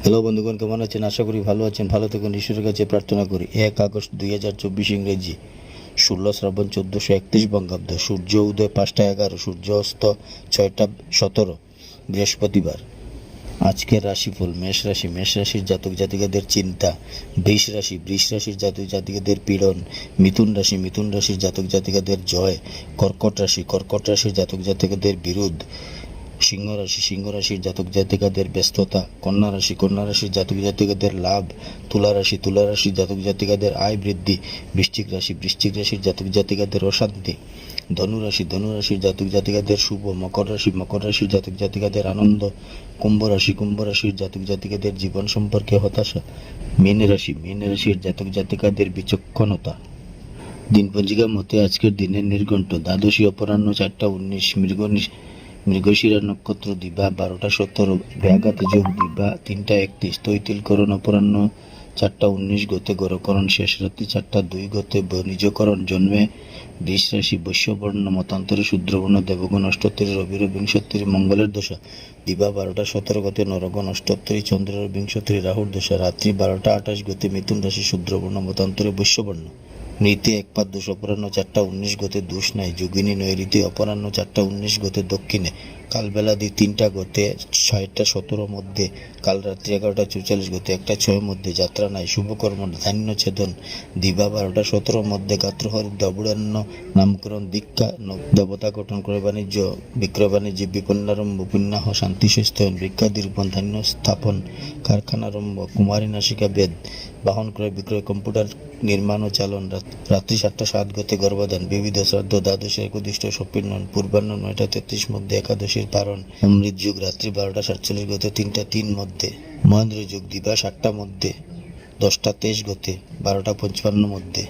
Hello বন্ধুগণ, কেমন আছেন? আশা করি ভালো আছেন। ভালো থাকুন, ঈশ্বরের কাছে প্রার্থনা করি। 1 আগস্ট 2024 ইংরেজি, 16 শ্রাবণ 1431 বঙ্গাব্দ। সূর্য উদয় 5টা 11, সূর্য অস্ত 6টা 17, বৃহস্পতিবার। আজকের রাশিফল: মেষ রাশি, মেষ রাশির জাতক জাতিকাদের চিন্তা। বৃষ রাশি, বৃষ রাশির জাতক জাতিকাদের পীড়ন। মিথুন রাশি, মিথুন রাশির জাতক জাতিকাদের জয়। কর্কট রাশি, কর্কট রাশির জাতক জাতিকাদের বিরোধ। সিংহ রাশি, সিংহ রাশির জাতক জাতিকাদের ব্যস্ততা। কন্যা রাশি, কন্যা রাশির জাতক জাতিকাদের লাভ। তুলা রাশি, তুলা রাশির জাতক জাতিকাদের আয় বৃদ্ধি। বৃশ্চিক রাশি, বৃশ্চিক রাশির জাতক জাতিকাদের অশান্তি। ধনু রাশি, ধনু রাশির জাতক জাতিকাদের শুভ। মকর রাশি, মকর রাশির জাতক জাতিকাদের আনন্দ। কুম্ভ রাশি, কুম্ভ রাশির জাতক জাতিকাদের জীবন সম্পর্কে হতাশা। মীন রাশি, মীন রাশির জাতক জাতিকাদের বিচক্ষণতা। দিনপঞ্জিকা মতে আজকের দিনের নির্ঘণ্ট: দ্বাদশী অপরাহ্ন 4টা 19, মৃগশিরা নক্ষত্র দিবা 12টা 17, ব্যাঘাতে যোগ দিবা 3টা 31, তৈতিলকরণ অপরাহ্ন 4টা 19 গতে, গরকরণ শেষ রাত্রি 4টা 2 গতে, বণিজকরণ জন্মে বৃষ রাশি, বৈশ্যবর্ণ মতান্তরে শূদ্রবর্ণ, দেবগণ অষ্টোত্তরী, রবির বিংশোত্তরী, মঙ্গলের দশা দিবা 12টা 17 গতে, নরগণ অষ্টোত্তরী, চন্দ্রের বিংশোত্তরী, রাহুর দশা রাত্রি 12টা 28 গতে, মিথুন রাশি, শূদ্রবর্ণ মতান্তরে বৈশ্যবর্ণ। নৃতে একপাদ দোষ অপরাহ্ন 4টা 19 গতে, দোষ নাই। যোগিনী নৈরীতে অপরাহ্ন 4টা 19 গতে দক্ষিণে, কালবেলাদি 3টা গতে 6টা 17 মধ্যে, কাল রাত্রি 11টা 44 গতে 1টা 6 মধ্যে, যাত্রা নাই। শুভকর্ম ধান্য ছেদন দিবা 12টা 17 মধ্যে, গাত্রহরি দবুড়ান্ন নামকরণ দীক্ষা, দেবতা গঠন করে বাণিজ্য, বিক্রয় বাণিজ্যে বিপন্নারম্ভ, পুণ্যাহ শান্তি স্থায়ন, ভিক্ষাদিরূপণ, ধান্য স্থাপন, কারখানারম্ভ, কুমারী নাসিকা বেদ, বাহন ক্রয় বিক্রয়, কম্পিউটার নির্মাণ ও চালন। রাত্রি 7টা 7 গতে গর্ভধান, বিবিধ শ্রাদ্ধ, দ্বাদশী একদিষ্ট সপির্ণন, পূর্বাহ্ন 9টা 33 মধ্যে, একাদশীর পারণ। অমৃত যুগ রাত্রি 12টা 47 গতে 3টা 3 মধ্যে। মহেন্দ্র যুগ দিবা 7টা মধ্যে, 10টা 23 গতে 12টা 55 মধ্যে।